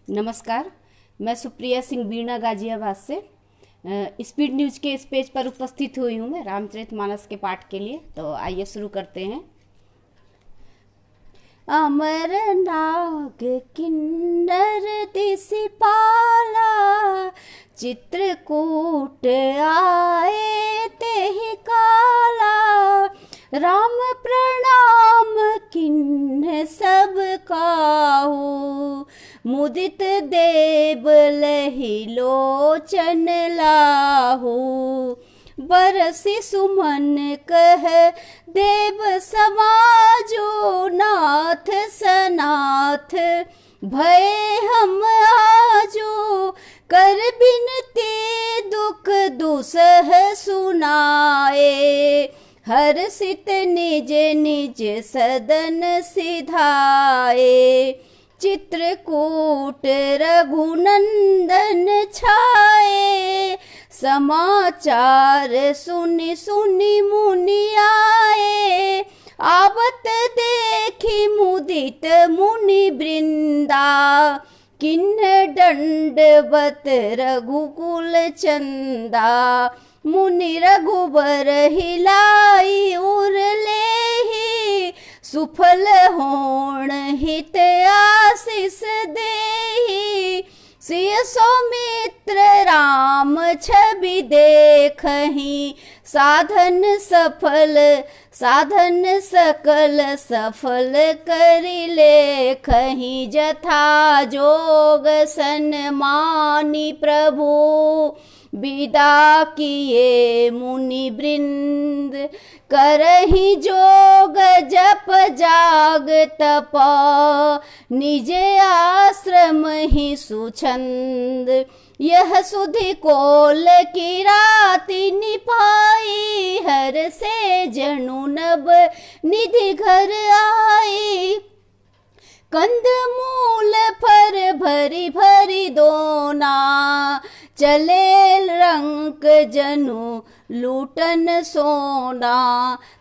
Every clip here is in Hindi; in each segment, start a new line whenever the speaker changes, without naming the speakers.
नमस्कार। मैं सुप्रिया सिंह बीना गाजियाबाद से स्पीड न्यूज के इस पेज पर उपस्थित हुई हूँ मैं रामचरितमानस के पाठ के लिए। तो आइए शुरू करते हैं। अमरनाग किन्नर दिसिपाला, चित्रकूट आए तेहि काला। राम प्रणाम किन्ह सब काहू, मुदित देव लहि लोचन लाहू। बरसि सुमन कह देव समाजो, नाथ सनाथ भय हम आजो। कर बिनती दुख दुसह सुनाए, हर सित निज निज सदन सिधाए। चित्रकूट रघुनंदन छाए, समाचार सुनि सुनि मुनि आए। आवत देखी मुदित मुनि वृंदा, किन्ह दंडवत रघुकुल चंदा। मुनि रघुबर हिलाई उर लेहि, सुफल होण हित आशीष देहि। सिय सौमित्र राम छवि देखहि, साधन सकल सफल करि लेखहि। जथा जोग सन्मानि प्रभु, विदा किए मुनि वृंद। करहि जोग जप जाग तप, निज आश्रम ही सुछंद। यह सुधि कोल की राति निपाई, हर से जनु नभ निधि घर आई। कंद मूल फर भरी भरी दोना, चले रंक जनु लूटन सोना।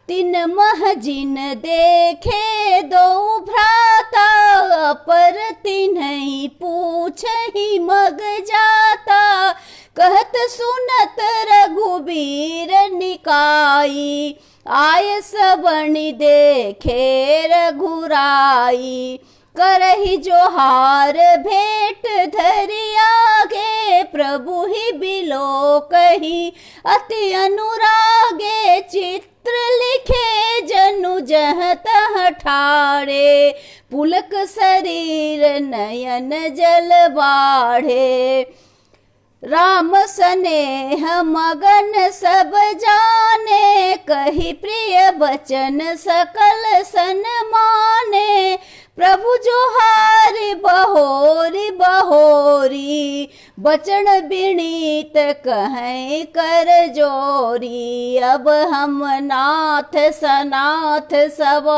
तिन महजिन देखे दो भ्राता, पर तिन्हि पूछहि मग जाता। कहत सुनत रघुबीर निकाई, आय सबनि देखे रघुराई। करहि जोहार भेंट धरि आगे, प्रभु ही बिलो कही अति अनुरागे। चित्र लिखे जनु जह तह ठाड़े, पुलक शरीर नयन जल बाढ़े। राम स्नेह मगन सब जाने, कही प्रिय बचन सकल सन माने। प्रभु जोहारि बहोरी बहोरी, बचन बिनीत कहें कर जोरी। अब हम नाथ सनाथ सब,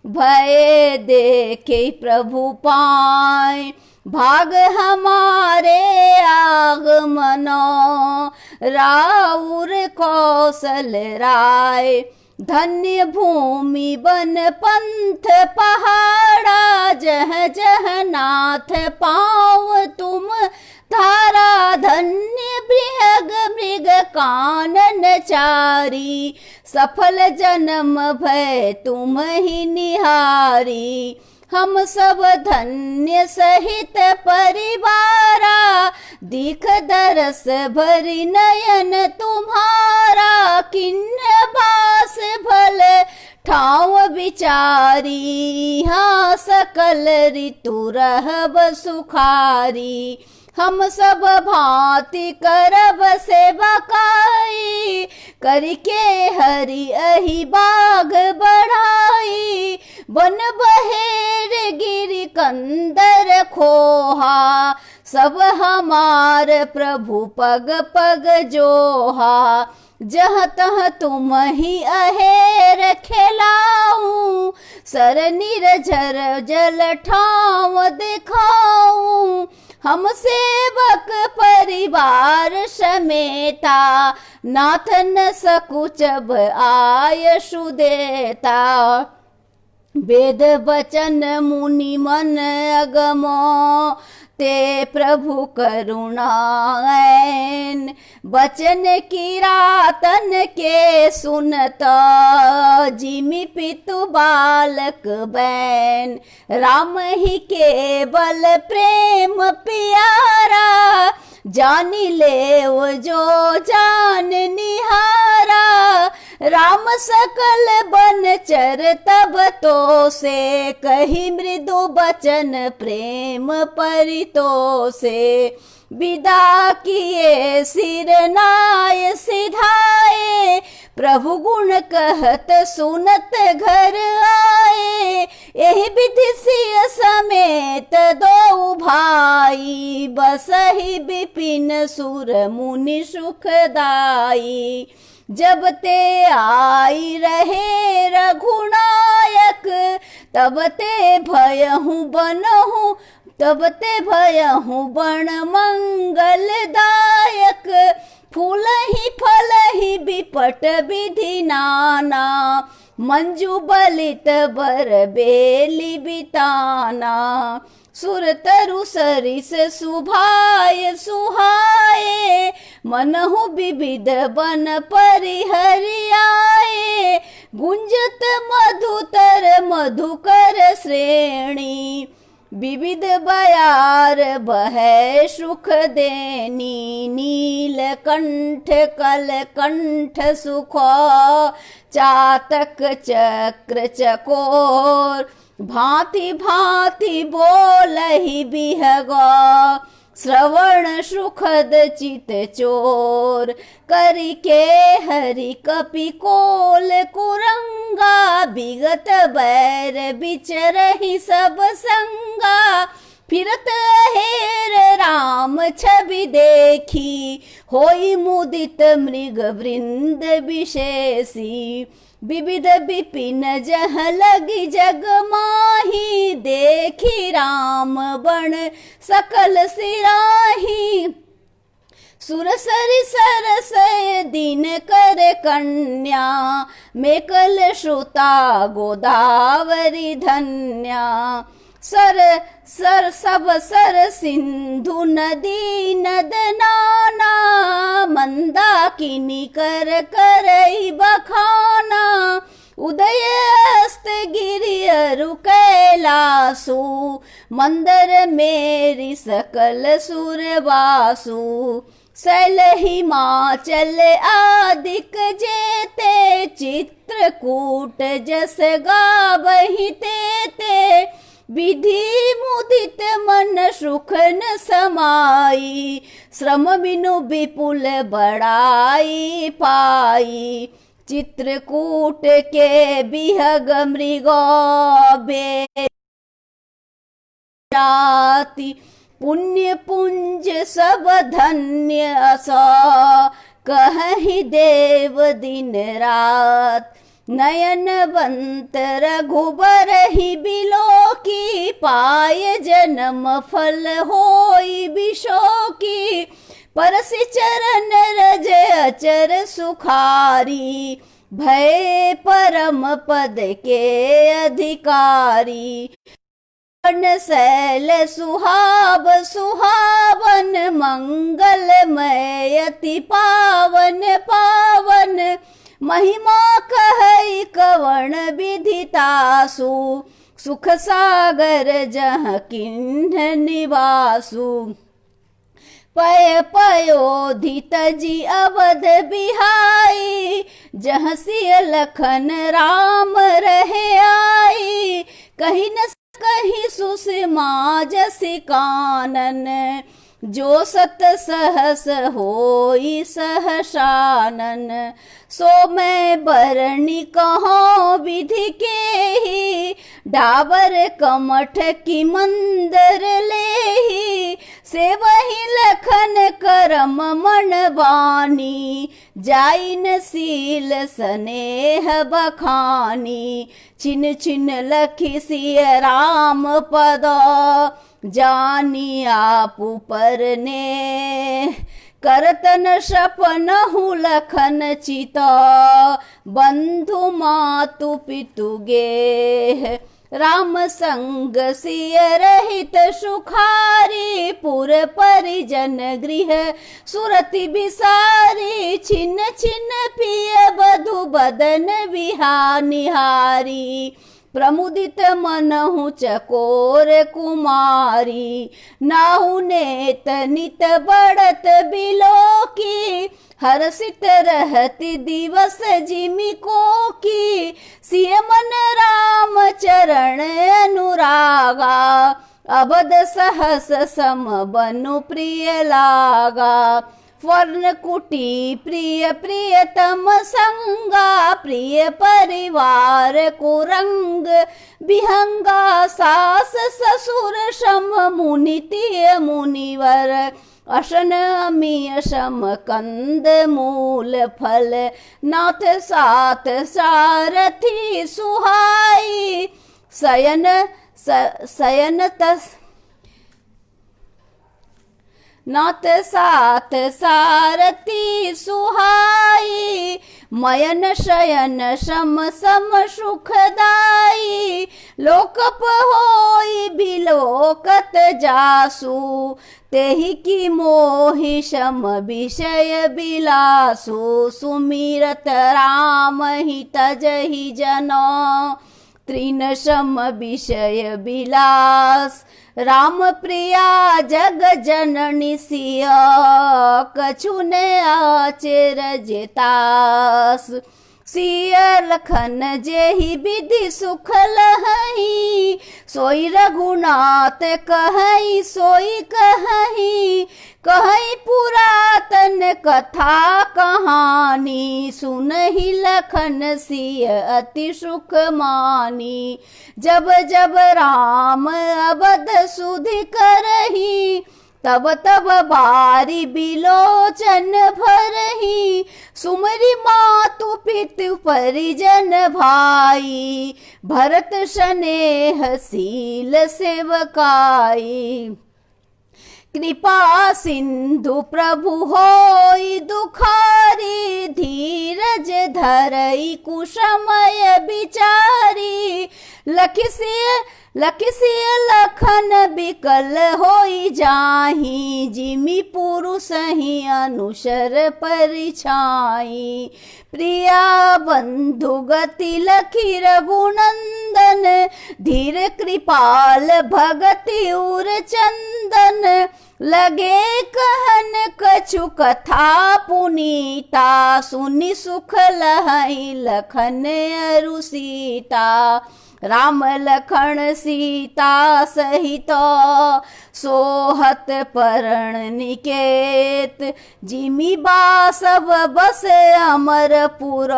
भय देखे प्रभु पाए। भाग हमारे आगमनो, राउर कौशल राय। धन्य भूमि वन पंथ पहाड़ा, जह जह नाथ पाँव तुम धारा। धन्य बृहग मृग कानन चारी, सफल जन्म भय तुम ही निहारी। हम सब धन्य सहित परिवारा, दिख दरस भरी नयन तुम्हारा। किन्ह बास भल ठाव विचारी, हाँ सकल ऋतु रहब सुखारी। हम सब भांति करब सेवकाई, करके हरि अहि बाग बढ़ाई। बन बहेर गिरि कंदर खोहा, सब हमार प्रभु पग पग जोहा। जह तह तुम ही अहेर खेलाऊं, सर निरझर जल ठाव दिखाऊं। हम सेवक परिवार समेता, नाथ न सकुचब आयशु देता। वेद बचन मुनि मन अगमो, ते प्रभु करुणाएन, बचन किरातन के सुनत, जिमि पितु बालक बैन। राम ही केवल प्रेम प्यारा, जानी ले वो जो जान निहारा। राम सकल बनचर तब तो से, कही मृदु बचन प्रेम परितो से। विदा किए सिर नाय सिधाए, प्रभु गुण कहत सुनत घर आए। यही विधि सिय समेत दो भाई, बसहि विपिन सुर मुनि सुखदाई। जब ते आई रहे रघुनायक, तब ते भयहु बनहु, तब ते भयहु बण मंगलदायक। फूल ही फल ही विपट विधि नाना, मंजू बलित बर बेली बिताना। सुर तरु सरिस सुभाय सुहाए, मनहु विविध बन परिहरियाए। गुंजत मधुतर मधुकर श्रेणी, विविध बयार बहै सुख देनी। नील कंठ कल कंठ सुखो, चातक चक्र चकोर। भांति भांति बोलहि बिहगो, श्रवण सुखद चित चोर। करिके हरि कपि कोल कुरंगा, विगत बैर बिचरहि सब संगा। फिरत हेर राम छवि देखी, होई मुदित मृग वृंद विशेषी। विविध विपिन जह लगी जग माही, देखी राम बण सकल सिराही। सुर सरि सरस दिन कर कन्या, मेकल श्रुता गोदावरी धन्या। सर सर सब सर सिंधु नदी नद नाना, मंदाकिनी कर करई बखाना। उदय अस्त गिरि अरु कैलासु, मंदर मेरी सकल सुरवासु। शैल हिमाचल आदिक जेते, चित्रकूट जस गावहि तेते। विधि मुदित मन सुख न समाई, श्रम बिनु विपुल बड़ाई पाई। चित्रकूट के बिहग मृगो बेराती, पुण्य पुंज सब धन्य असो। कहहि देव दिन रात, नयनवंत रघुबर ही बिलो की। पाय जन्म फल होई बिशोकी, परसि चरण रज अचर सुखारी। भय परम पद के अधिकारी, शैल सुहाव सुहावन। मंगलमय अति पावन पावन, महिमा कहई कवण विदितासु। सुख सागर जह किन्ह निवासु। पय पयोधि तजी अवध बिहाई, जह सिय लखन राम रहे आई। कहीं न कहीं सुषमा जसि कानन, जो सत सहस होई सहसानन। सो मैं बरणी कहो विधि के ही, डाबर कमठ की मंदर लेही। से वही लखन करम मन बानी, जाइन सील स्नेह बखानी। छिन छिन लखि सिय राम पद, जानी आपु परने। करतन सपनहु लखन चिता, बंधु मातु पितु गेह। राम संग सिय रहित सुखारी, पुर परिजन गृह सुरति बिसारी छिन्न छिन्न पिय बधु बदन निहारी प्रमुदित मनहु चकोर कुमारी नाहु नेत नित बढ़त बिलो की हर्षित रहती दिवस जिमि को की सिय मन राम चरण अनुरागा अबद सहस सम बनु प्रिय लागा वर्ण कुटी प्रिय प्रियतम संगा प्रिय परिवार कुरंग विहंगा सास ससुर शम मुनितीय मुनिवर अशन अमीय शम कंद मूल फल नाथ साथ सारथी सुहाई सयन तस नाथ साथ सारथी सुहाई मयन शयन शम सम सुखदाई लोकप होई बिलोकत जासु तेहि की मोहि शम विषय बिलासु सुमिरत राम ही तजहि जनो तृण शम विषय बिलास राम प्रिया जग जननी सिया कछु ने आचेर जेतास सिय लखन जेहि विधि सुख लहई सोई रघुनाथ कहई सोई कहई कहई पुरातन कथा कहानी सुनहि लखन सिय अति सुख मानी जब जब राम अवध सुधि करही तब तब बारी बिलोचन भरही सुमरी मातु पितु परिजन भाई भरत स्नेह शील सेवकाई कृपा सिंधु प्रभु होई दुखारी धीरज धरई कुशमय बिचारी लखिसिय लखन बिकल होई जाही जिमि पुरुष ही अनुसर परिछाई प्रिया बंधु गति लखी रघुनंदन धीर कृपाल भगति उर चंदन लगे कहन कछु कथा पुनीता सुनि सुख लहई लखन अरु सीता राम लखन सीता सहित सोहत परण निकेत जिमि बासव बस अमरपुर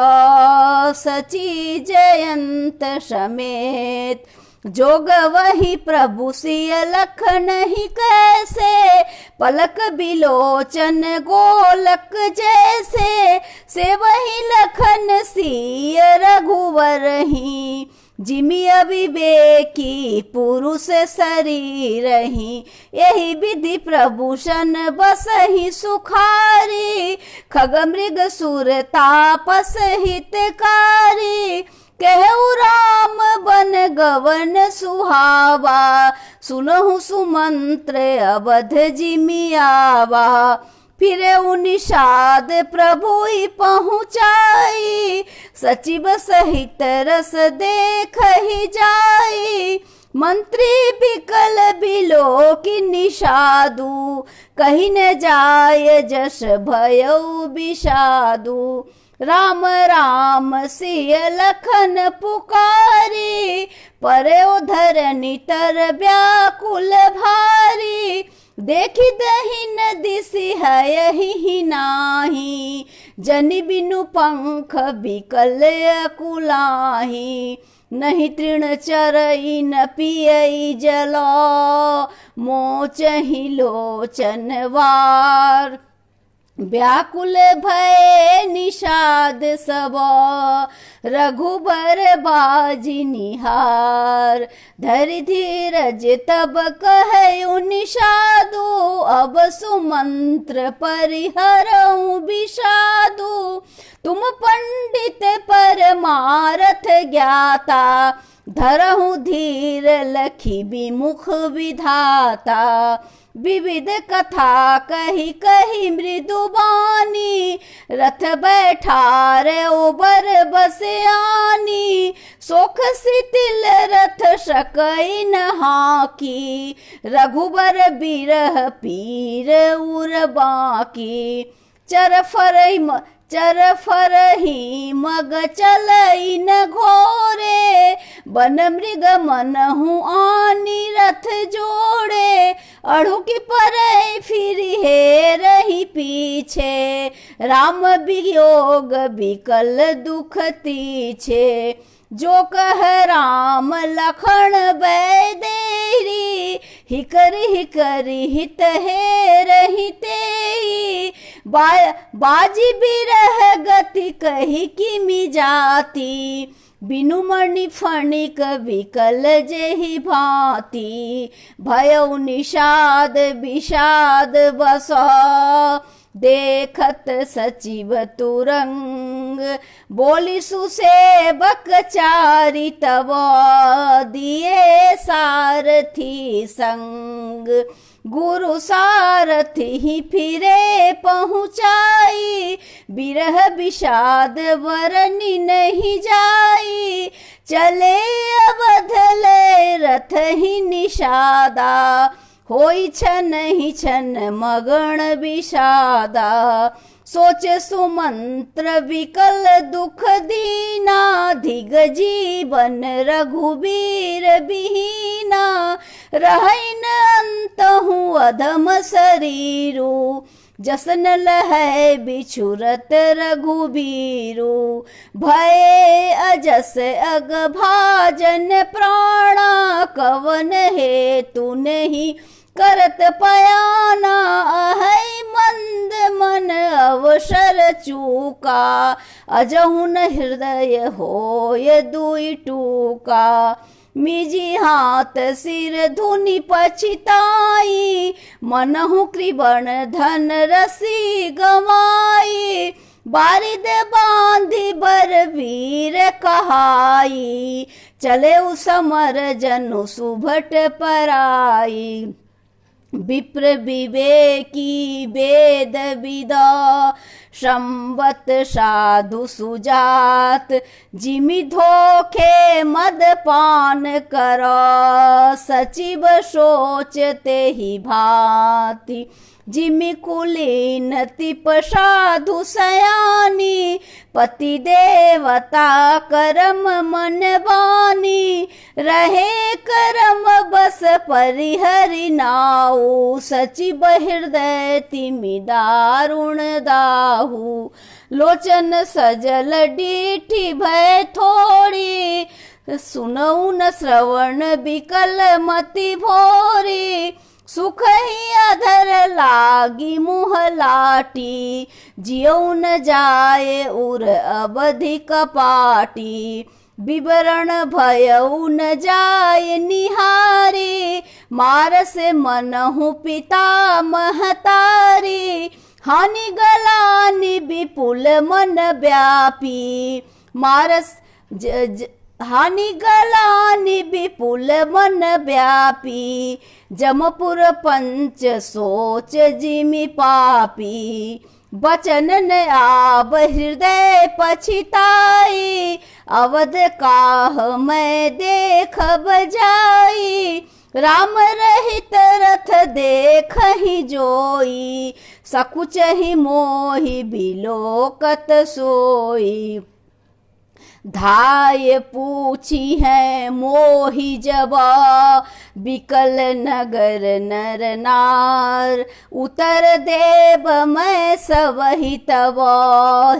सची जयंत समेत जोग वही प्रभु सिय लखन ही कैसे पलक बिलोचन गोलक जैसे से वही लखन सिय रघुवर ही जिमि अविवेकी पुरुष शरीर ही यही विधि प्रभूषण बसहि सुखारी खग मृग सुर तापस हितकारी कहु राम बन गवन सुहावा सुनहु सुमंत्र अवध जिमि आवा फिर निषाद प्रभु पहुँचाई सचिव सहित रस देख ही जाई मंत्री बिकल बिलो की निषादु कहीं न जाय जस भयउ विषादु राम राम सिय लखन पुकारी परे उधर नितर व्याकुल भारी देखी दहिन दिसी है ही नाही जनि बिनु पंख बिकल अकुलाही नहीं तृण चरई न पियई जल मोचहि लोचन वार व्याकुल भय निषाद सब रघुबर बाजी निहार धरि धीरज तब कहु निषादु अब सुमंत्र परिहरऊ विषादु तुम पंडित परमारथ ज्ञाता धरहु धीर लखी विमुख विधाता, विविध कथा कही कही मृदुबानी, रथ बैठार ओबर बसयानी, सोख सितिल रथ सकई न हाकी, रघुबर बिरह पीर उर बाकी, चर फरही मग चलई न घोरे, बन मृग मनहु आनी रथ जोड़े, अड़हु की परई फिर हे रही पीछे, राम वियोग विकल दुख तीछे, जो कह राम लखन बैदेरी, हिकरी हित हे रही तेई, बाजी बिरह गति कही किमि जाती, बिनु मणि फणिक विकल जेहि भांति, भयउ निषाद विषाद बसौ, देखत सचिव तुरंग, बोली सुसेवक चारि तब, दिए सारथी संग, गुरु सारथी फिरे पहुँचाई, बिरह विषाद वरनि नहीं जाई, चले अवध ले रथ ही निषादा, होई छन ही छन मगन विषादा, सोच सुमंत्र विकल दुख दीना, धिग जीवन रघुबीर बिहीना, रहन अंतहु अधम शरीरु, जसन लहै बिछुरत रघुबीरु, भय अजस अगभाजन प्राणा, कवन हेतु नहीं करत पयाना, अहै मंद मन अवसर चूका, अजहुन हृदय होय दुई टूका, मिजी हाथ सिर धुनि पछिताई, मनहु कृबण धन रसी गवाई, बारिद बांधि बर वीर कहाई, चले समर जनु सुभट पराई, विप्र विवेकी वेद विदा, संवत साधु सुजात, जिमि धोखे मद पान कर, सचिव सोचते ही भांति, जिमि कुलीन तिप साधु सयानी, पति देवता करम मन बानी, रहे करम बस परिहरि नाऊ, सचिव हृदय तिमि दारुण दाहू, लोचन सजल डीठी भय थोड़ी, सुनऊ न श्रवण विकल मति भोरी, सुख ही अधर लागी मुह लाटी, जियऊ न जाए उर अवधि कपाटी, विवरण भयऊ न जाए निहारी, मार से मनहु पिता महतारी, हानि गलानि विपुल मन व्यापी, मारस हानि गलानि विपुल मन व्यापी, जमपुर पंच सोच जिमि पापी, बचन न आब हृदय पछिताई, अवध काह मैं देखब जाई, राम रहित रथ देख ही जोई, सकुच ही मोहि बिलोकत सोई, धाय पूछी है मोहि जबा, बिकल नगर नर नार, उतर देव मैं सबहि तब,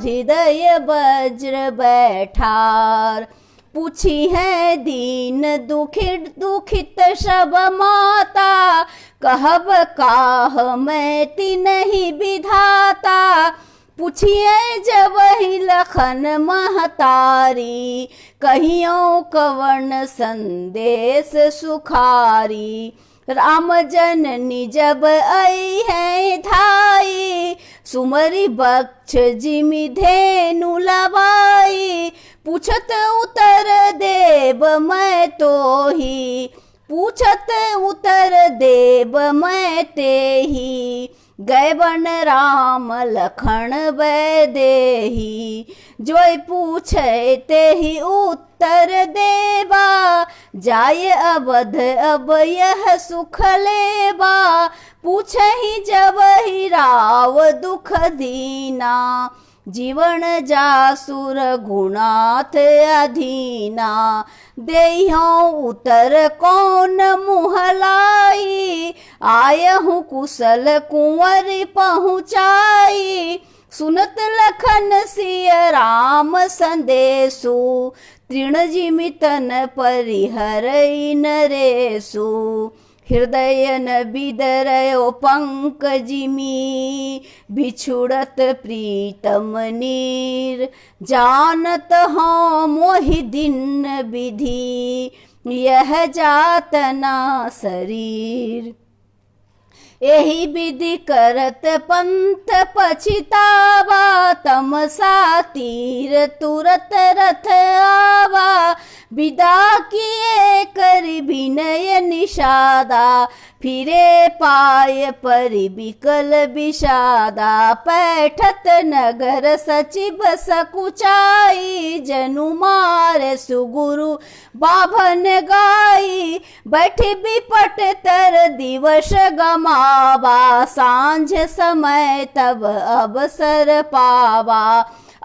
हृदय वज्र बैठार, पूछी है दीन दुखित सब माता, कहब काह मैं तिन्हि विधाता, पूछिए जब ही लखन महतारी, कहियो कवन संदेश सुखारी, राम जननी जब आई है धाई, सुमरी बक्ष जिमि धेनु लवाई, पूछत उतर उत्तर देव मैं तो ही, पूछत उत्तर देव मैं ते ही, गए बन राम लखन वैदेही। जोई पूछे ते ही उत्तर देवा, जाय अवध अब यह सुख लेवा। पूछे ही जब ही राव दुख दीना, जीवन जासुर गुणाथ अधीना। देहो उत्तर कौन मुँह लाई, आयहु कुशल कुंवर पहुँचाई। सुनत लखन सिय राम संदेशु, तृण जिमितन परिहरई नरेशु। हृदय न बिदरयो पंकजिमी, बिछुड़त प्रीतम नीर। जानत हो मोहि दिन विधि, यह जातना शरीर। एहि विधि करत पंथ पछितावा, तमसा तीर तुरत रथ आवा। विदा किए कर विनय निषादा, फिरे पाय परि बिकल विषादा। पैठत नगर सचिव सकुचाई, जनु मारे सुगुरु बाभन गाई। बैठे बिपट तर दिवस गमावा, सांझ समय तब अवसर पावा।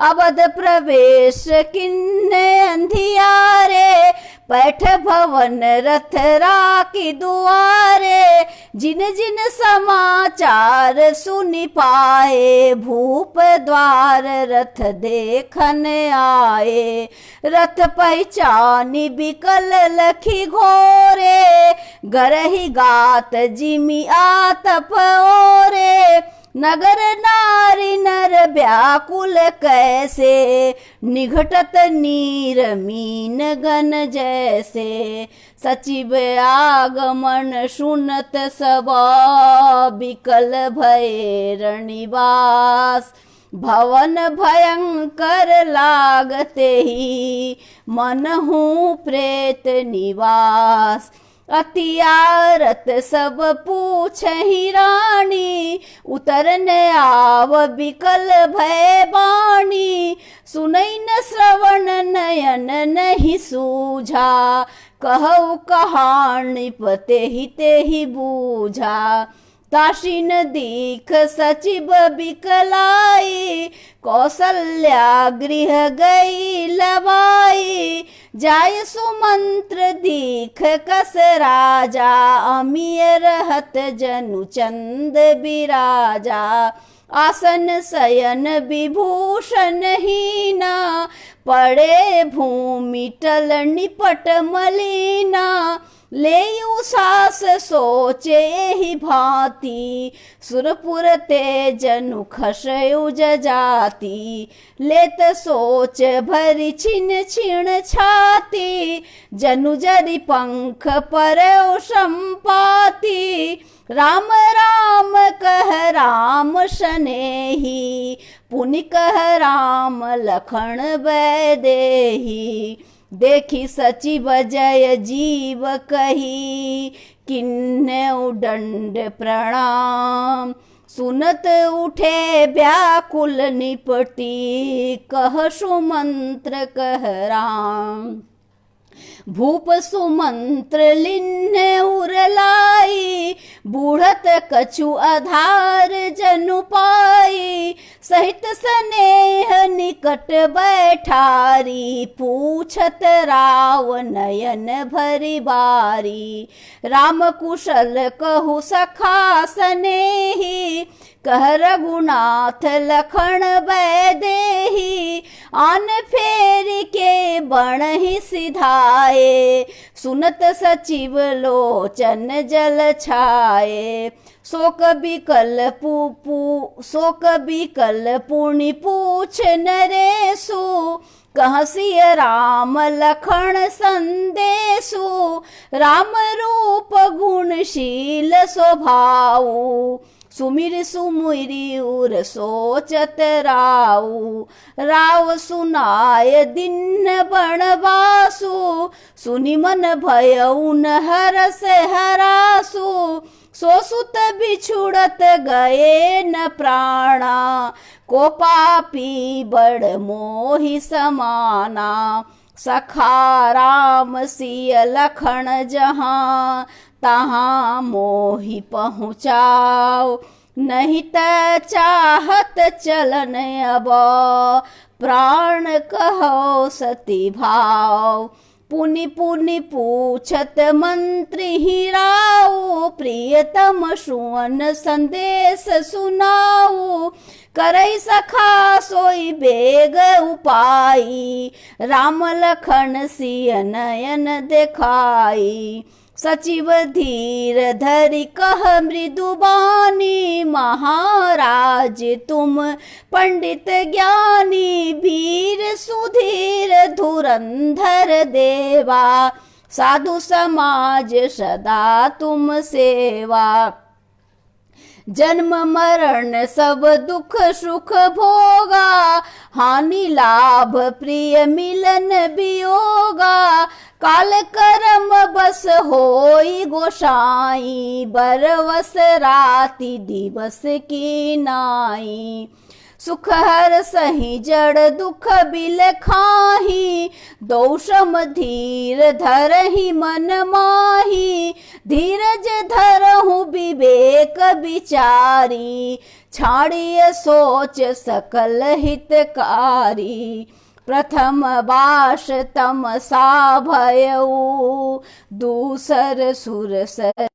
अवध प्रवेश किन्ने अंधियारे, पैठ भवन रथ राखी दुआरे। जिन जिन समाचार सुनि पाए, भूप द्वार रथ देखन आए। रथ पहचानी बिकल लखी घोरे, गरही गात जिमि आतप ओरे। नगर नारी नर व्याकुल कैसे, निघटत नीर मीन गन जैसे। सचिव आगमन सुनत सबा, बिकल भये रणिवास। भवन भयंकर लागते ही, मनहु प्रेत निवास। अति आरत सब पूछहि रानी, उतरन आव बिकल भय बानी। सुनई न श्रवण नयन नहीं सूझा, कहु कहानी पते ही बूझा। ताशीन दीख सचिव बिकलाई, कौसल्या गृह गई लवाई। जाय सुमंत्र दीख कस राजा, अमीय रहत जनु चंद बिराजा। आसन शयन विभूषण हीना, पड़े भूमि टल निपट मलिना। लेयु सास सोचे ही भांति, सुरपुर ते जनु खसयु जजाति। लेत सोच भरी छिन छिण छाती, जनु जरि पंख परौ संपाति। राम राम कह राम सनेही, पुनि कह राम लखन वैदेही। देखी सचिव जय जीव कही, किन्ने दंड प्रणाम। सुनत उठे व्याकुल निपटी, कह सुमंत्र कह राम। भूप सुमंत्र लिन्ने उरलाई, बूढ़त कछु आधार जनु पाई। सहित स्नेह निकट बैठारी, पूछत राव नयन भरी बारी। राम कुशल कहु सखा स्नेही, कह रघुनाथ लखन वैदेही। आन फेर के बण ही सिधाए, सुनत सचिव लोचन जल छाए। शोक बिकल पुनि पूछ नरेशु, कहसिय राम लखन संदेशु। राम रूप गुणशील स्वभाव, सुमिर सुमिरी उर सोचत राऊ, राव सुनाय दिन बनवासु, सुनि मन भयउ न हरस हरासु, सो सुत बिछुड़त गए न प्राणा, को पापी बड़ मोहि समाना, सखा राम सिय लखन जहाँ, तहाँ मोहि पहुँचाओ, नहीं त चाहत चलन अब, प्राण कहो सती भाव, पुनि पुनि पूछत मंत्री हिराऊ, प्रियतम सुवन संदेश सुनाऊ, करई सखा सोई बेग उपाई, राम लखन सिय नयन देखाई, सचिव धीर धरि कह मृदुबानी, महाराज तुम पंडित ज्ञानी, वीर सुधीर धुरंधर देवा, साधु समाज सदा तुम सेवा, जन्म मरण सब दुख सुख भोगा, हानि लाभ प्रिय मिलन वियोगा, काल करम बस होई गोसाई, बरवस राति दिवस की नाई, सुख हर सही जड़ दुख बिल खाही, दोषम धीर धरहि मन माही, धीरज धरहु विवेक विचारी, छाड़िय सोच सकल हितकारी, प्रथम बाश तमसा भयऊ, दूसर सुरसर,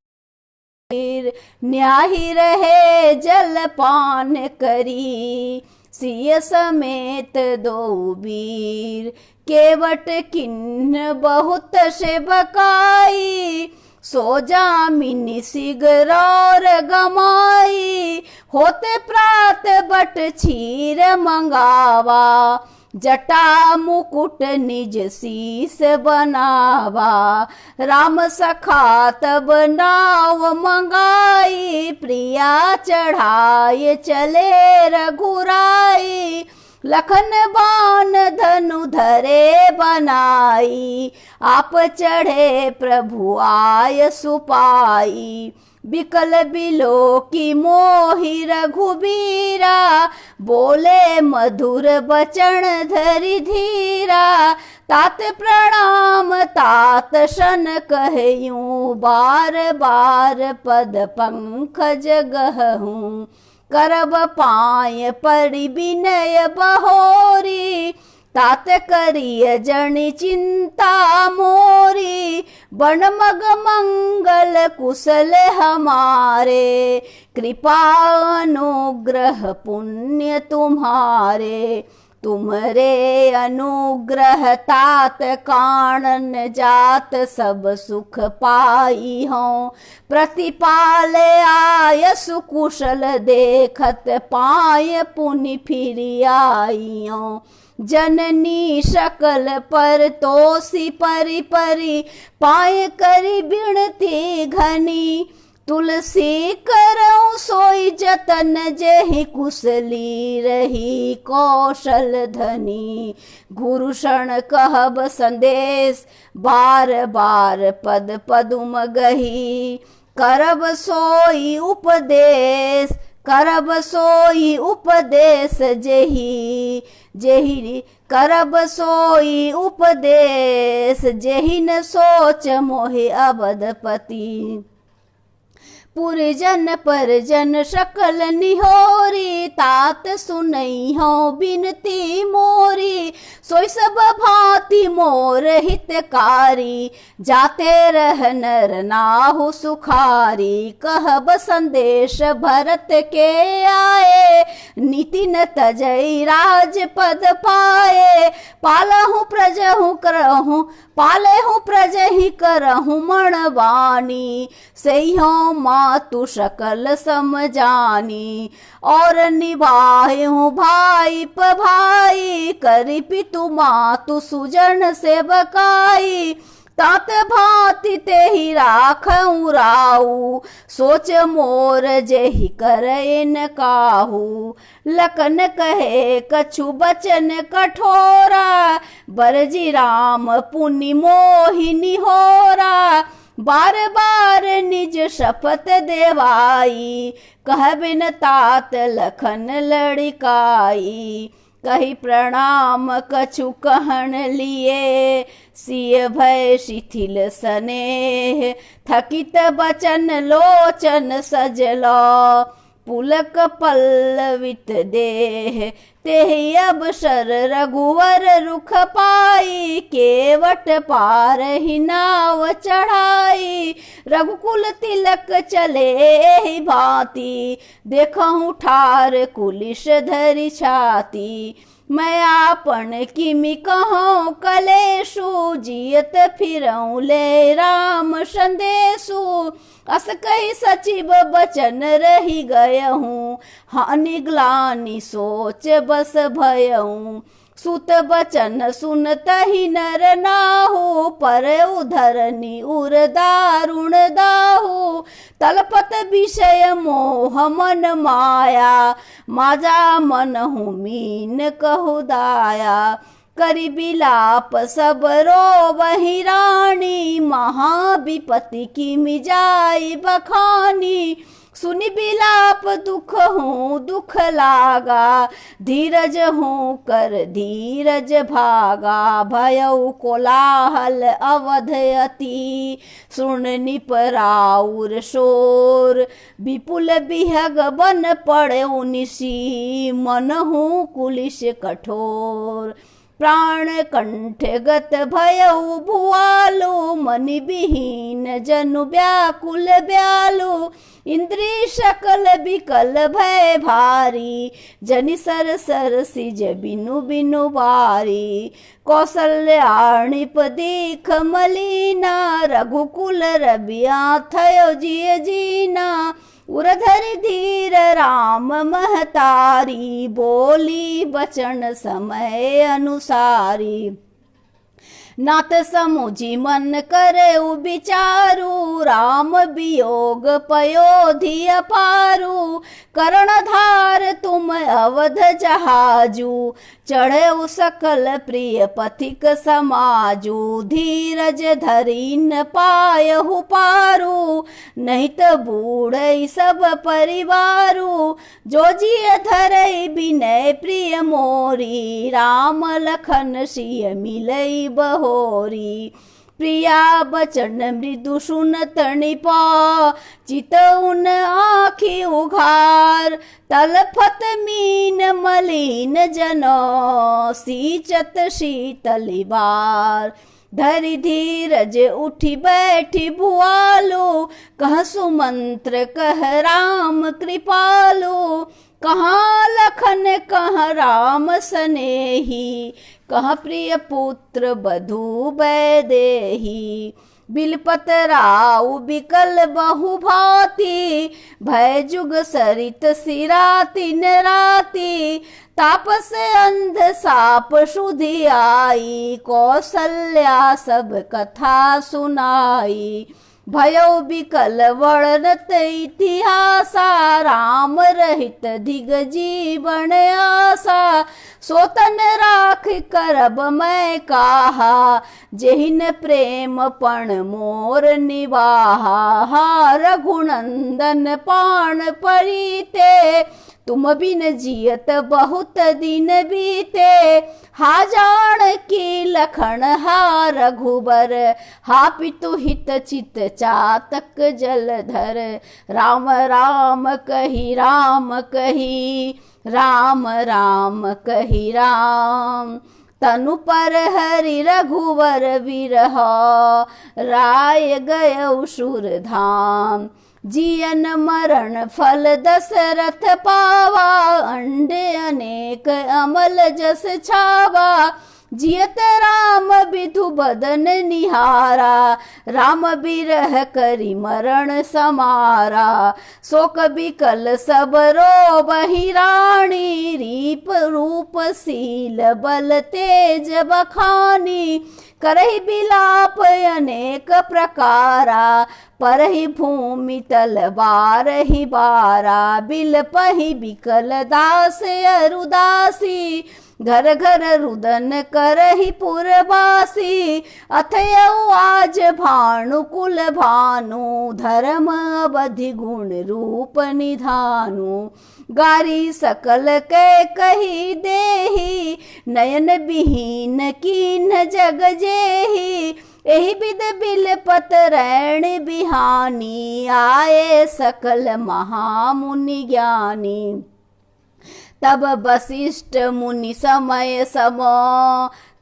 न्याही रहे जल पान करी, सिय समेत दो वीर, केवट किन्न बहुत से बकाई, सो जामिनी सिगरौर गमाई, होते प्रात बट क्षीर मंगावा, जटा मुकुट निज शीस बनावा, राम सखा तब नाव मंगाई, प्रिया चढ़ाए चले रघुराई, लखन बाण धनु धरे बनाई, आप चढ़े प्रभु आय सुपाई, बिकल बिलो की मोहि रघुबीरा, बोले मधुर बचन धरि धीरा, तात प्रणाम तात शन कहयूं, बार बार पद पंकज गहूं, करब पाय परि विनय बहोरी, तात करिय जनि चिंता मोरी, बन मग मंगल कुशल हमारे, कृपा अनुग्रह पुण्य तुम्हारे, तुमरे अनुग्रह तात कानन जात, सब सुख पाई हों, प्रतिपाले आय सुकुशल देखत, पाय पुनि फिरि आई हों, जननी सकल पर तोसी परि परि, पाए करी बिनती घनी, तुलसी करऊं सोई जतन, जेहि कुशली रही कौशल धनी, गुरु शरण कहब संदेश, बार बार पद पदुम गही, करब सोई उपदेश, करब सोई उपदेश, जेहि जेहि करब सोई उपदेश, जेहि न सोच मोहि अबधपति, पुरजन परजन सकल निहोरी, तात सुनई हो बिनती मोरी, सोई सब भांति मोर हितकारी, जाते रह नर नाहु सुखारी, कहब संदेश भरत के आए, नीति न तजई राज पद पाए, पालहु प्रजहु करहु, पालेहु प्रजहि करहु मणवानी, सैहो मातु सकल समझानी, और निभाहु भाई पभाई, करि पितु मातु सुजन सेवकाई, तात भांति ते ही राखऊं राऊ, सोच मोर जेहि करे न काहू। लखन कहे कछु बचन कठोरा, बरजी राम पुनि मोहिनी होरा। बार बार निज शपथ देवाई, कह बिन तात लखन लड़िकाई। कही प्रणाम कछु कहन लिए, सिय भय शिथिल स्नेह। थकित बचन लोचन सजलो, पुलक पल्लवित देह। तेहि अबसर रघुवर रुख पाई, केवट पार ही नाव चढ़ाई। रघुकुल तिलक चले ही भांति, देखहु ठार कुलिश धरि छाती। मैं आपन किमि कहूँ कलेशु, जियत फिरऊँ ले राम संदेशु। अस कही सचिव बचन रही गयहूँ, हानि ग्लानि सोच बस भयऊँ। सुत बचन सुनतहि नर नाहु, पर उधरनि उर दारुण दाहु। तलपत विषय मोह मन माया, माजा मनहु मीन कहु दाया। करि बिलाप सब रोवहि रानी, महाविपति किमि जाई बखानी। सुनि बिलाप दुख हूँ दुख लागा, धीरज हूँ कर धीरज भागा। भयउ कोलाहल अवध अति, सुन निपराउर शोर। विपुल बिहग बन पड़े निशी, मन हूँ कुलिश कठोर। प्राण कंठ गत भयउ भुआलो, मनि विहीन जनु व्याकुल ब्यालो। इंद्री सकल बिकल भय भारी, जनि सर सर सिज बिनु बिनु बारी। कौसल्याणिप दीख मलीना, रघुकुल रबिया थयो जिय जीना। उरधरि धीर राम महतारी, बोली बचन समय अनुसारी। नाथ समुझी मन करे विचारू, राम वियोग पयोधि अपारू। कर्णधार तुम अवध जहाजू, चढ़े सकल प्रिय पथिक समाजू। धीरज धरि न पायहु पारू, नहीं त बूढ़ई सब परिवारू। जो जिय धरई विनय प्रिय मोरी, राम लखन सिय मिलई बहोरी। प्रिया बचन मृदु सुनत निपा, चितउन आँखि उघार। तलफत मीन मलिन जनो, सींचत शीतली बार। धरि धीरज उठी बैठी भुआलो, कह सुमंत्र कह राम कृपालो। कहाँ लखन कह राम सनेही, कह प्रिय पुत्र बधू बैदेही। बिलपत राउ बिकल बहु भांति, भय जुग सरित सिराति न राति। तापस अंध साप सुधि आई, कौसल्या सब कथा सुनाई। भयो बिकल वर्णत इतिहासा, राम रहित दिग जीवन आसा। सोतन राख करब मैं काहा, जेहिन प्रेम पण मोर निवाहा। रघुनंदन पाण परीते, तुम बिन जियत बहुत दिन बीते। हा जान की लखन हा रघुबर, हा पितु हित चित चातक जलधर। राम राम कही राम कही, राम राम कही राम। तनु पर हरि रघुवर विरहा, राय गय सुर धाम। जियन मरण फल दशरथ पावा, अंडे अनेक अमल जस छावा। जियत राम विधु बदन निहारा, राम बिरह करी मरण समारा। शोक बिकल सब रो बही रानी, रीप रूप शील बल तेज बखानी। करहि बिलाप अनेक प्रकारा, परहि भूमि तल बारहि बारा। बिलपहि बिकल दास अरुदासी, घर घर रुदन करहि पुरवासी। अथयउ आज भानु कुल भानु, धर्म अवधि गुण रूप निधानु। गारी सकल के कही देही, नयन विहीन कीन जग जेही। एहि विध बिलपत रैण बिहानी, आए सकल महामुनि ज्ञानी। तब वशिष्ठ मुनि समय सम,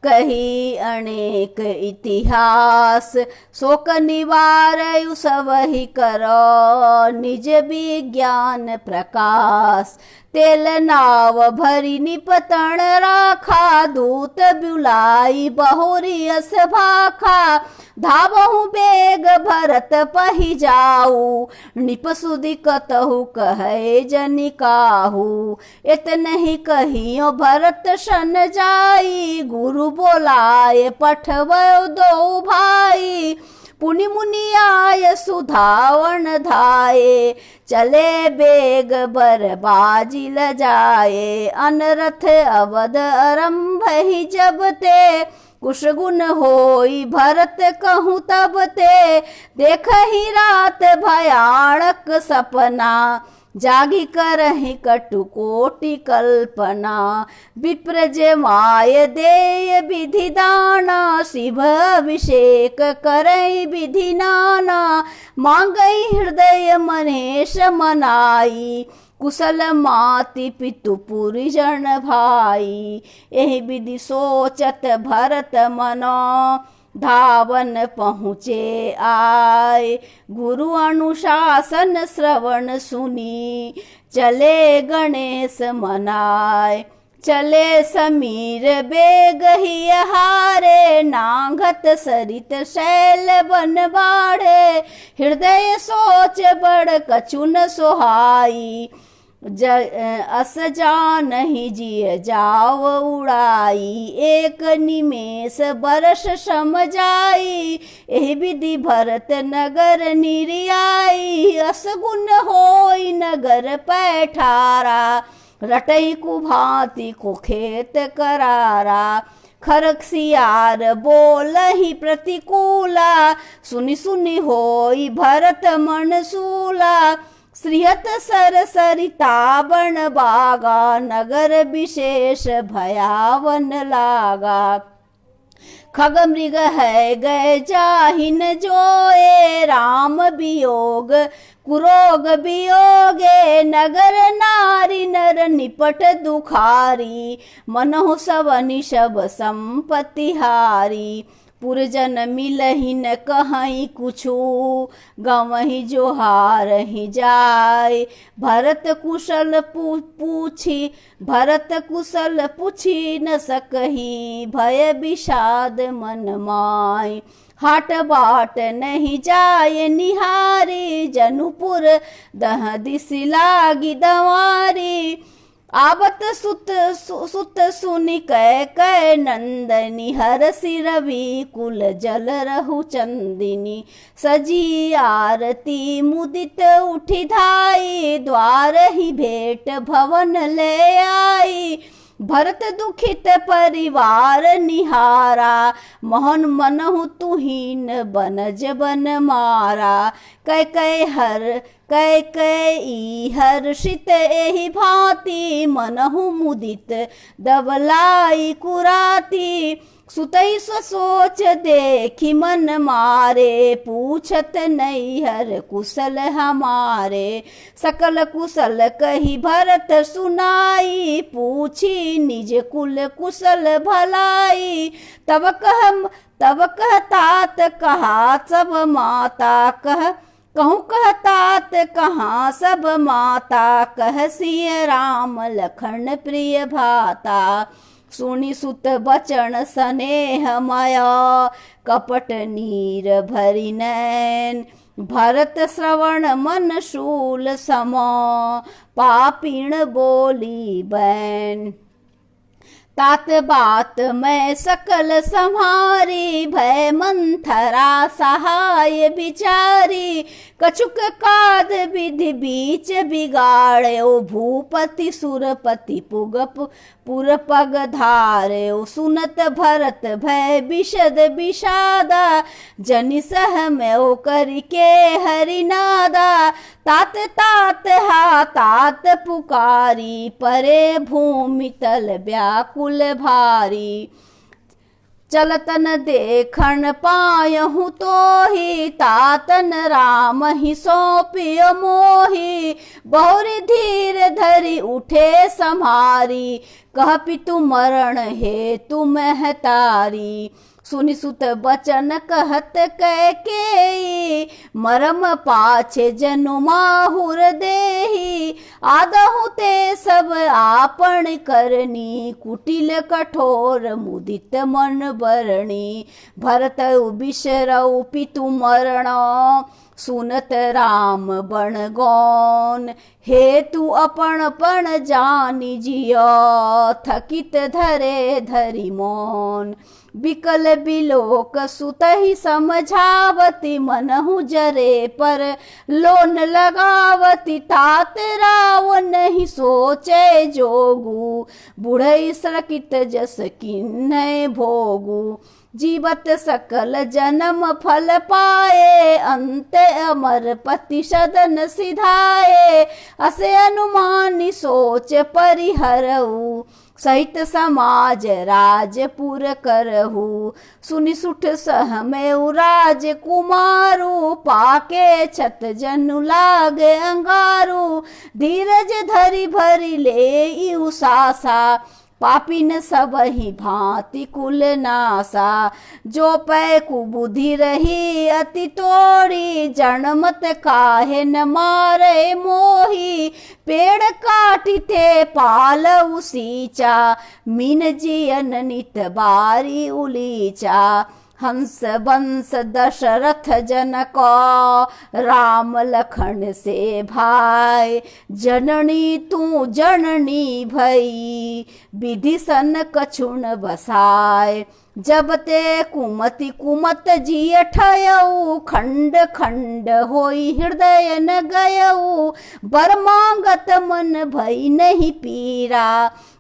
कही अनेक इतिहास। शोक निवारयु सबहि करो, निज विज्ञान प्रकाश। तेल नाव भरी निपतण राखा, दूत बुलाई बहुरी अस भाखा। धावहु बेग भरत पहि जाऊ, निपसुदि कतहु कहे जनिकाहू। इतनहि कहियो भरत सन जाई, गुरु बोलाए पठवयो दो भाई। पुनि मुनि आय सुधावन धाये, चले बेग बर बाजी ल जाए। अनरथ अवध आरंभ ही जब ते, कुश गुण होई भरत कहूँ तब ते। देखहि रात भयानक सपना, जागी करहि कटु कोटि कल्पना। विप्र जे माय देय विधि दाना, शिव अभिषेक करई विधि नाना। मांगई हृदय मनेश मनाई, कुशल माति पितु पुरिजन भाई। एहि विधि सोचत भरत मनो, धावन पहुँचे आए। गुरु अनुशासन श्रवण सुनी, चले गणेश मनाए। चले समीर बेग ही हारे, नांगत सरित शैल बन बाढ़े। हृदय सोच बड़ कछु न सोहाई, अस जानहि जिय जाव उड़ाई। एक निमेष बरस सम जाई, एहि विधि भरत नगर निरियाई। अस गुण होई नगर पैठारा, रटई कुभांति कुखेत करारा। खरक सियार बोलहि प्रतिकूला, सुनि सुनि होई भरत मन सूला। श्रीहत सर सरिता बन बागा, नगर विशेष भयावन लागा। खग मृग है गए जाहिन जोए, राम वियोग कुरोग वियोगे। नगर नारी नर निपट दुखारी, मनहु सवनि सब संपत्ति हारी। पुरजन मिलहि न कहीं कुछु, गवहि जोहार ही जाय। भरत कुशल पूछी न सकही, भय विषाद मन माय। हाट बाट नहीं जाय निहारी, जनुपुर दह दिस लागी दवारी। आवत सुत सुनि कै नंदनी, हरसि रवि कुल जल रहु चंदिनी। सजी आरती मुदित उठि धाई, द्वार ही भेंट भवन ले आई। भरत दुखित परिवार निहारा, मोहन मनहु तुहीन बनज बन मारा। कै हर्षित एहि भांति, मनहु मुदित दबलाई कुराती। सुतई सोच देखी मन मारे, पूछत नैहर कुशल हमारे। सकल कुशल कही भरत सुनाई, पूछी निज कुल कुशल भलाई। तब कह तात कहा सब माता, कहूँ कह तात कहाँ सब माता। कह सिय राम लखन प्रिय भाता, सुनि सुत बचन स्नेह माया कपट नीर भरि नैन भरत श्रवण मन शूल सम पापीण बोली बैन तात बात मैं सकल सम्हारी भय मंथरा सहाय बिचारी कछुक काद विधि बीच बिगाड़ो भूपति सुरपति पुर पग धार्यो सुनत भरत भय विशद विषादा जनि सह मैं करके हरिनादा तात तात हा तात पुकारी परे भूमि तल व्याकुल भारी चलतन देखन पायहु तो ही तातन राम ही सौंपिय मोही बहुरी धीर धरी उठे सम्हारी कह पितु मरण हे तु महतारी सुनि सुत बचन कहत कैकेयी मरम पाछे जनु माहुर देही आदहु ते सब आपन करनी कुटिल कठोर मुदित मन बरणी भरत बिसरऊ पितु मरण सुनत राम बण गौन हे तू अपन पण जानी जिया थकित धरे धरि मौन बिकल बिलोक सुतहि समझावती मनहु जरे पर लोन लगावती तात राव नहीं सोचे जोगू बुढ़ई सड़कित जस किन्नय भोगू जीवत सकल जन्म फल पाए अंत अमर पति सदन सिधाए असे अनुमानी सोच परिहरऊ सहित समाज राजपुर करहु सुनि सुठ सह में राज कुमारू पाके छत जनु लागे अंगारू धीरज धरि भरि ले उसासा पापिन सब ही भांति कुल नासा जो पै कुबुद्धि रही अति तोड़ी जनमत काहे न मारे मोही पेड़ काटिते पाल उसीचा मीन जियन नित बारी उलीचा हंस बंस दशरथ जनक राम लखन से भाई जननी तू जननी भई विधि सन कछुन बसाय जब ते कुमति कुमत जिय ठयऊ खंड खंड होई हृदय न गयऊ बर मांगत मन भई नहीं पीरा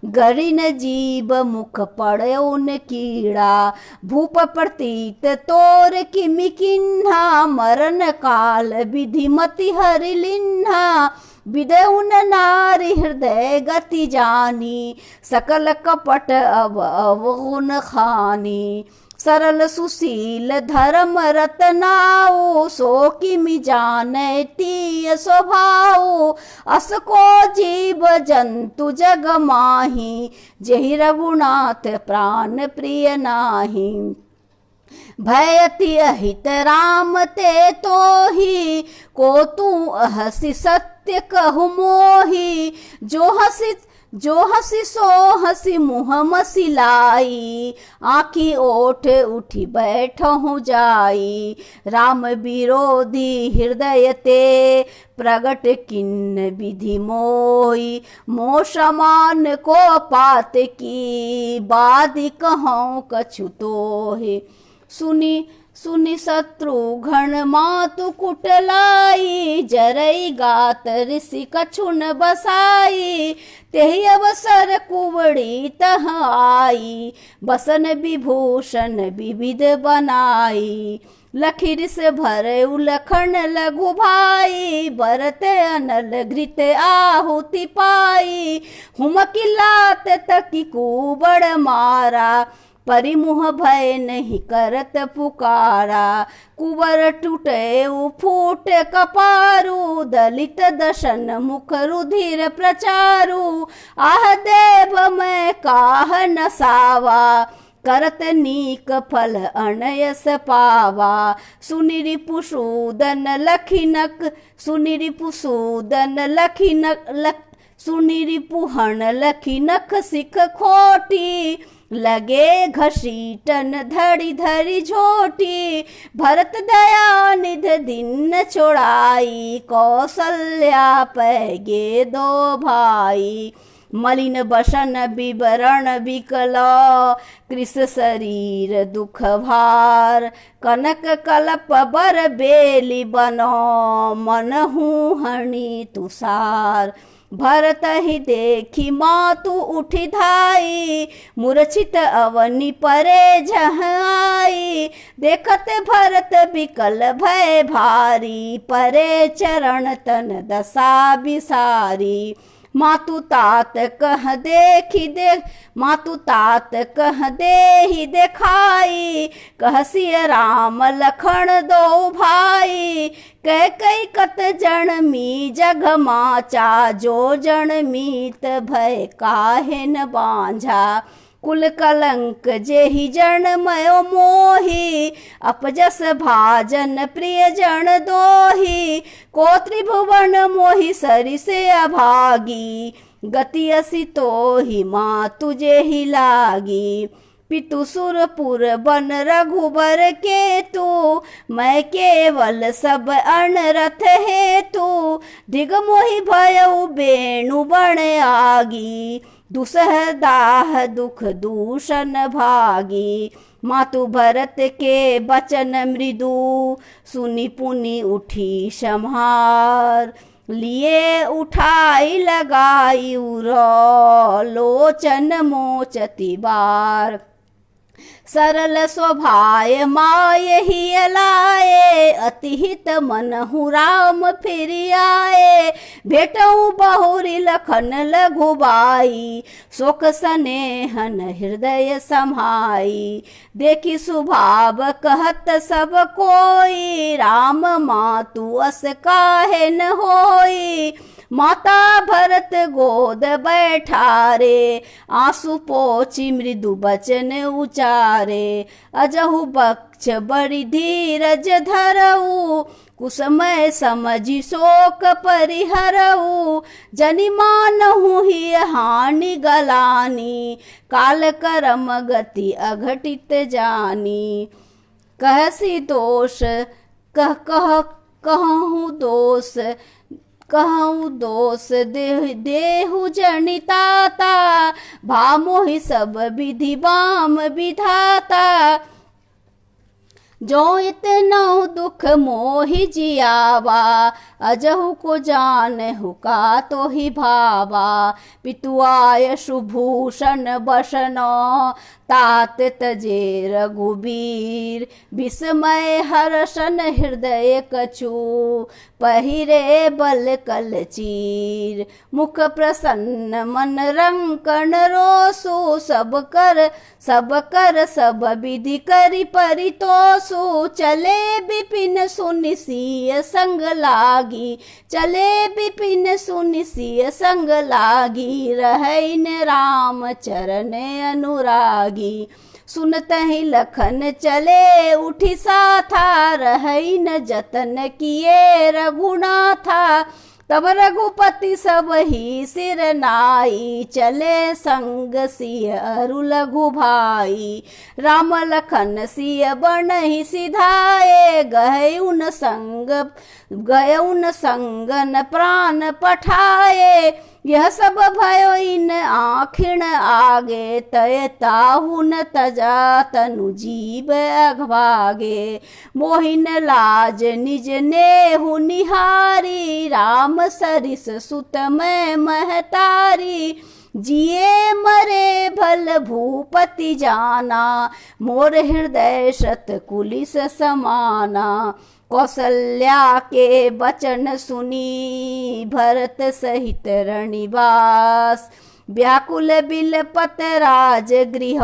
गरिन जीव मुख पड़ो न कीड़ा भूप प्रतीत तोर किमि किन्हा मरण काल विधिमति हरि लिन्हा विदउन नारी हृदय गति जानी सकल कपट अब अवगुण खानी सरल सुशील धर्म रतनाओ सो किमि जाने तीय स्वभाव असको जीव जंतु जग माही जहि रघुनाथ प्राण प्रिय नाही भयति अहित राम ते तो ही को तू अहसि सत्य कहु मोही जो हसी सो हसी मुँह मसिलाई आँखी ओठ उठी बैठहु जाई राम विरोधी हृदय ते प्रगट किन्न विधि मोई मोह समान को पात की बादी कहूँ कछु तोहि सुनि शत्रुघ्न मातु कुटलाई जरई गात ऋषि कछुन बसाई तेहि अवसर कुवड़ी तह आई बसन विभूषण विविध बनाई लखीर से भरे उलखन लघु भाई भरत अनल घृत आहुति पाई हुमकिलात तकी कुबड़ मारा परिमुह भय नहीं करत पुकारा कुबर टूटे फूट कपारू दलित दशन मुख रुधिर प्रचारू आह देव मैं काह नसावा करत नीक फल अनयस पावा सुनिरि पुसूदन लखिनक सुनि रिपुहन लखी नख सिख खोटी, लगे घसीटन धड़ी धड़ी झोटी। भरत दया निध दिन छोड़ाई, कौशल्या पैगे दो भाई। मलिन बसन विवरण विकल, कृष शरीर दुख भार। कनक कलप बर बेली बनो, मनहु हणि तुषार। भरत ही देखी मातु उठी धाई, मूर्छित अवनि परे जह आई। देखत भरत विकल भय भारी, परे चरण तन दशा बिसारी। मातु तात कह दे ही देखाई, कह सिय राम लखन दो भाई। कह कई कत जनमी जग माचा, जो जनमीत भय काहे न बांझा। कुल कलंक जेहि जन्मयो मोहि, अपजस भाजन प्रिय जन दोहि। को त्रिभुवन मोहि सरिसे अभागी, गति असि तोहि मातु जेहि लागी। पितु सुरपुर बन रघुबर केतु, मैं केवल सब अनरथ हेतु। दिग मोहि भयउ बेणु बण आगी, दुसह दाह दुख दूषण भागी। मातु भरत के बचन मृदु, सुनि पुनि उठी सम्हार। लिए उठाई लगाई उरो, लोचन मोचती बार। सरल स्वभाय माय ही अलाए, अतिहित मनहु राम फिर आए। भेटऊ बहुरी लखन लघुबाई, शोक स्नेहन हृदय समाई। देखी सुभाव कहत सब कोई, राम मातु अस काहे न होई। माता भरत गोद बैठारे, आंसू पोछी मृदु बचन उचारे। अजहु बक्ष बड़ी धीरज धरऊ, कुसमय समझी शोक परिहरऊ। जनि मानहु ही हानि गलानी, काल करम गति अघटित जानी। कहसी दोष कहूँ दोष देहु जनिताता, भामोहि सब विधि बाम विधाता। जो इतना दुख मोहि जियावा, अजहु को जानहु का तो ही भावा। पितु आयसु भूषण बसनो, तात तजे रघुबीर। विस्मय हर्षन हृदय कछु, पहिरे बल कल चीर। मुख प्रसन्न मन रंकन रोसु, सब विधि करि परितोषु। चले बिपिन सुनि सिय संग लागी, चले बिपिन सुनि सिय संग लागी। रहैन राम चरण अनुरागी, सुनतहि लखन चले उठी साथा। रहैन जतन किए रघुनाथा, तब रघुपति सब ही सिर नाई। चले संग सिय अरु लघु भाई, राम लखन सिय बनहि सिधाए। गयउन संगन प्राण पठाए, यह सब भयो इन आखिण आगे। तय ताहु न तजा तनु जीव अघभागे। मोहिन लाज निज नेहु निहारी, राम सरिस सुत मैं महतारी। जिए मरे भल भूपति जाना, मोर हृदय शत कुलिस समाना। कौशल्या के बचन सुनी, भरत सहित रणिवास। व्याकुल बिलपत राज गृह,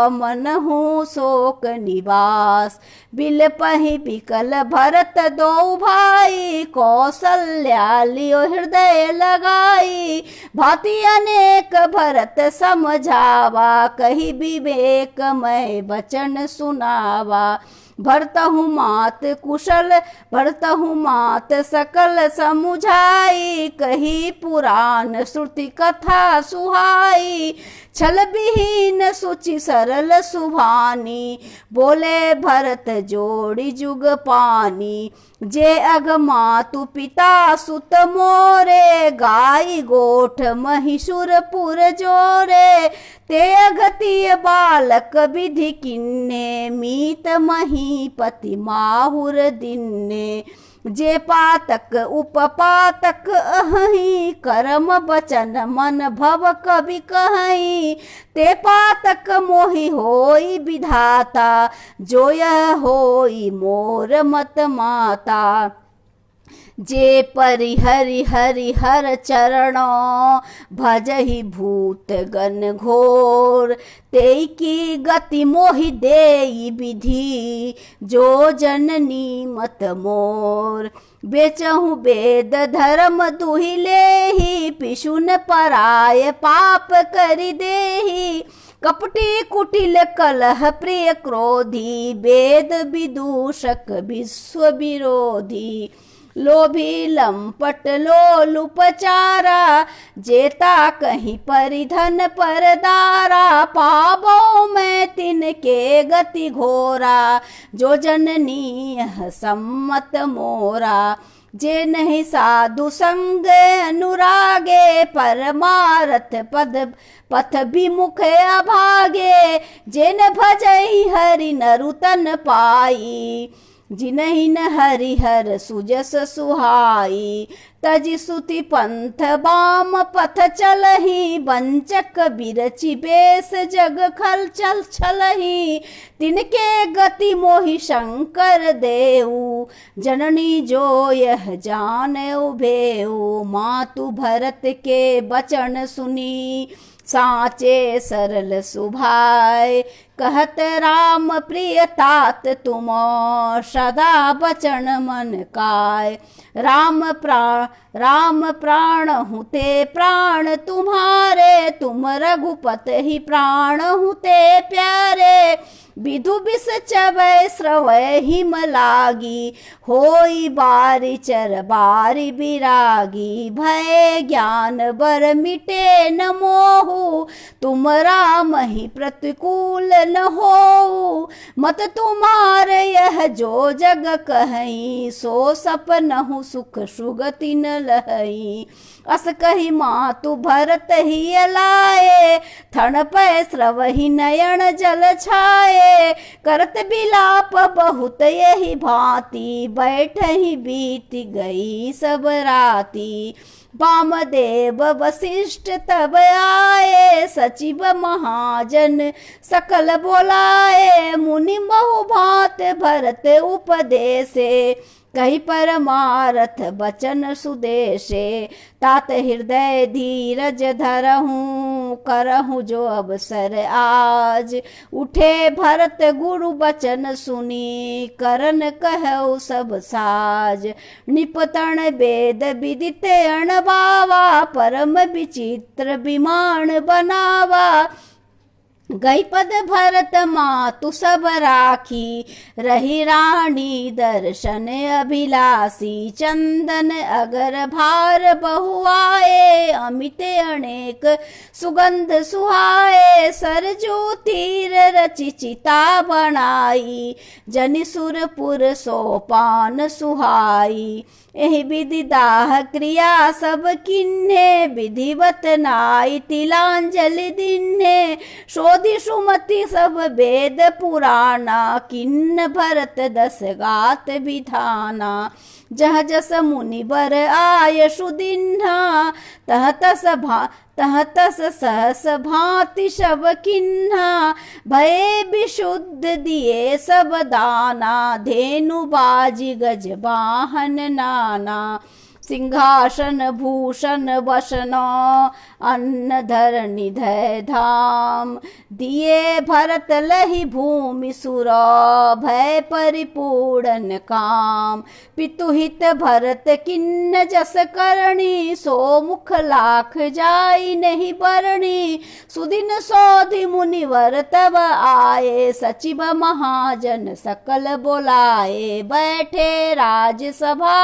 मनहु शोक निवास। बिलपहि बिकल भरत दो भाई, कौशल्या लियो हृदय लगाई। भांति अनेक भरत समझावा, कही विवेक मैं बचन सुनावा। भरतहु मात कुशल भरतहु मात सकल समुझाई, कही पुराण श्रुति कथा सुहाई। छल विहीन सुचि सरल सुभानी, बोले भरत जोड़ी जुग पानी। जे अग मातु पिता सुत मोरे, गाई गोठ महिषुरपुर जोरे। ते अगतिय बालक विधि किन्ने, मीत महीपति माहुर दिन्ने। जे पातक उपपातक अहि, कर्म बचन मन भव कवि कहि। ते पातक मोहि होई विधाता, जो यह होई मोर मत माता। जे परिहरि हरिहर चरणों, भजहि भूत गण घोर। तेई की गति मोहि देई विधि, जो जननी मत मोर। बेचहु वेद धर्म दुहि लेहि, पिशुन पराय पाप करि देहि। कपटी कुटिल कलह प्रिय क्रोधी, वेद विदूषक विश्व विरोधी। लोभी लंपट लोलुपचारा, जेता कहीं परिधन परदारा। पावो मैं तिनके गति घोरा, जो जननी यह सम्मत मोरा। जे नहीं साधु संग अनुरागे, परमारथ पद पथ विमुख अभागे। जे न भजई हरि नरुतन पाई, जिनहि न हरिहर सुजस सुहाई। तजि सुति पंथ बाम पथ चलहि, वंचक बिरचि बेस जग खल चल छलहि। तिनके गति मोहि शंकर देऊ, जननी जो यह जाने उभेऊ। मातु भरत के बचन सुनी, साचे सरल सुभाय। कहत राम प्रिय तात तुम, सदा बचन मन काय। राम प्राण हूँ ते प्राण तुम्हारे, तुम रघुपत ही प्राण हूँ ते प्यारे। विधु बिस चबै श्रवै हिम लागी, होई बारी चर बारी बिरागी। भय ज्ञान बर मिटे न मोहु, तुम राम ही प्रतिकूल न होऊ। मत तुम्हारे यह जो जग कहीं, सो सपनहु सुख सुगति न लहई। अस कही मातु भरत ही अलाए, थन पै स्रवहि नयन जल छाए। करत बिलाप बहुत यही भांति, बैठहि बीत गई सब राती। वामदेव वशिष्ठ तब आए, सचिव महाजन सकल बोलाए। मुनि बहु भांत भरत उपदेशे, कही परमारथ बचन सुदेशे। तात हृदय धीरज धरहूँ, करहूँ जो अवसर आज। उठे भरत गुरु बचन सुनी, करन कहु सब साज। निपतन वेद विदित अणबावा, परम विचित्र विमान बनावा। गई पद भरत मातु सब राखी, रही रानी दर्शन अभिलाषी। चंदन अगर भार बहु आए, अमित अनेक सुगंध सुहाए। सरजू तीर रचि चिता बनाई, जनिसुरपुर सोपान सुहाई। एहि विधि दाह क्रिया सब किन्हे, विधिवत नाई तिलांजलि दिन्हे। शोधि सुमति सब वेद पुराना, किन्न भरत दस गात विधाना। जह जस मुनि बर आय सुदिन्हा, तह तस सहस भांति शब किन्हा। भये विशुद्ध दिए सब दाना, धेनु बाजी गज वाहन नाना। सिंहासन भूषण वसन अन्न धरणी धय धाम। दिए भरत लहि भूमि सुर भय परिपूर्ण काम। पितुहित भरत किन्न जस करणी सो मुख लाख जाई नहीं बरणी। सुदिन सोधि मुनिवर तब आए सचिव महाजन सकल बोलाए। बैठे राजसभा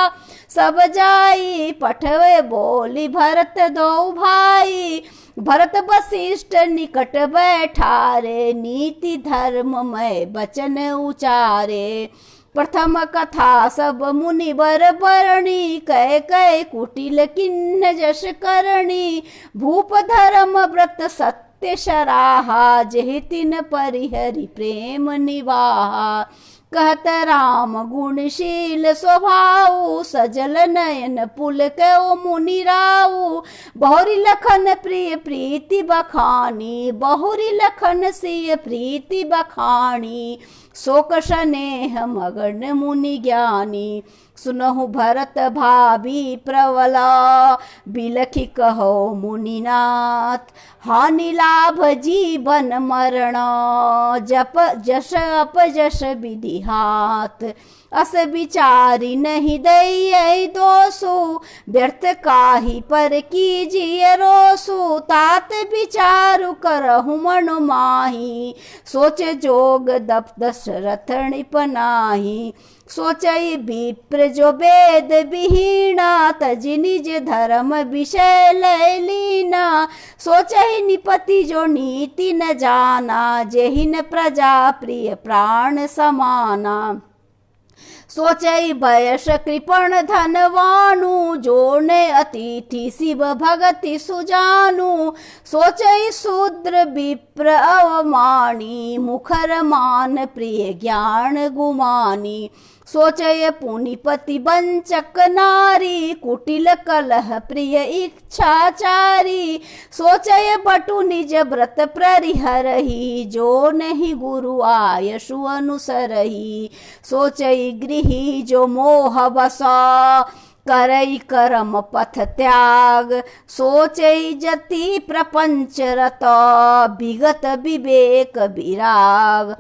सब जाई पठवे बोली भरत दो भाई। भरत वशिष्ठ निकट बैठारे नीति धर्ममय वचन उचारे। प्रथम कथा सब मुनिवर बरणी कै कै कुटिल किन्न जश करणी। भूप धर्म व्रत सत्य सराहा जेहि तिन परिहरि प्रेम निवाहा। कहत राम गुणशील स्वभाव सजल नयन पुल कयो मुनि राऊ। बहुरी लखन प्रिय प्रीति बखानी बहुरी लखन सिय प्रीति बखानी। शोक स्नेह मगन मुनि ज्ञानी। सुनहु भरत भाभी प्रवला बिलखि कहो मुनिनाथ। हानि लाभ जीवन मरण जप जश अपजश विधि हाथ। अस विचारी नहीं दई दोषु व्यर्थ काहि पर कीजिए रोसु। तात विचारु करहु मनु माही सोच जोग दशरथ नृप नाही। सोचई विप्र जो वेद विहीना तजि निज धर्म विषय लय लीना। सोचई निपति जो नीति न जाना जेहि न प्रजा प्रिय प्राण समाना। सोचई वयस कृपण धनवानु जोने अतिथि शिव भगति सुजानु। सोचई शूद्र विप्र अवमानी मुखर मान प्रिय ज्ञान गुमानी। सोचय पुनिपति वंचक नारी कुटिल कलह प्रिय इच्छाचारी। सोचय बटु निज व्रत परिहरहि जो नहीं गुरु आयसु अनुसरहि। सोचई गृही जो मोह बसा करई करम पथ त्याग। सोचई जति प्रपंच रत विगत विवेक विराग।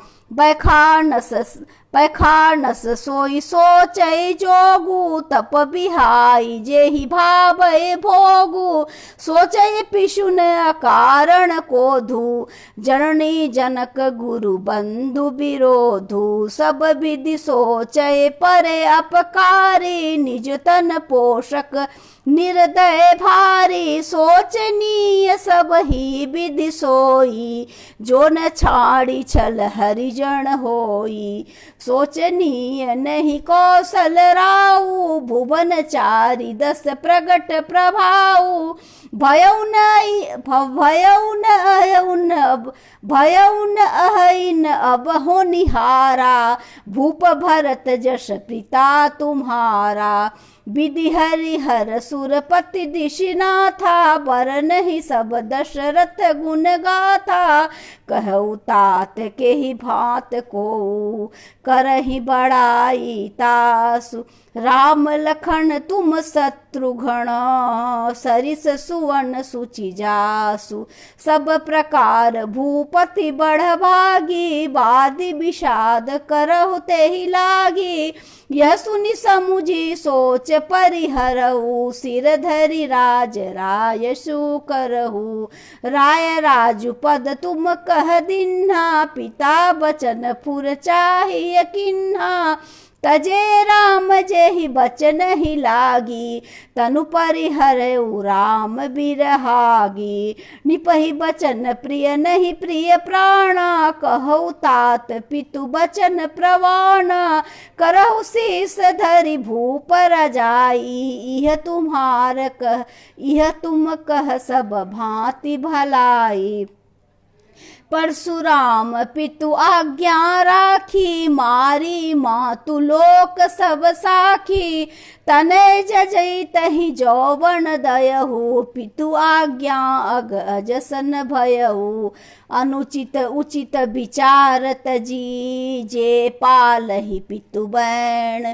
पैखानस सोई सोचई जोगु तप बिहाई जेहि भावै भोगु। सोचई पिशुन अकारण कोधु जननी जनक गुरु बंधु विरोधु। सब विधि सोचय परे अपकारी निज तन पोषक निर्दय भारी। सोचनीय सब ही विधि सोई जो न छाड़ी छल हरिजन होई। सोचनीय नहीं कौशल राऊ भुवन चारि दस प्रगट प्रभाऊ। भयउ न अहैन अब होनिहारा भूप भरत जस पिता तुम्हारा। विधि हरिहर सुरपति दिशिनाथा बरन ही सब दशरथ गुण गाथा। कहु तात के ही भात को करहि बड़ाई तासु। राम लखन तुम शत्रुघ्न सरिस सुवन सुचि जासु। सब प्रकार भूपति बढ़ भागी वादि विषाद करहु तेहि लागी। यह सुनि समुझी सोच परिहरऊ सिर धरि राज रायसु करहु। राय राजु पद तुम कह दिन्हा पिता बचन पुर चाहिए किन्हा। तजे राम जेहि बचन ही लागी तनु परिहरऊ राम बिरहागी। निपहि बचन प्रिय नहीं प्रिय प्राणा कहु तात पितु बचन प्रवाणा। करहु शीस धरि भूप रजाई इह तुम कह सब भांति भलाई। परशुराम पितु आज्ञा राखी मारी मातु लोक सब साखी। तनय जजई तहि जौवन दयहु पितु आज्ञा अगजसन भयहु। अनुचित उचित विचार तजी जे पालहि पितु बैण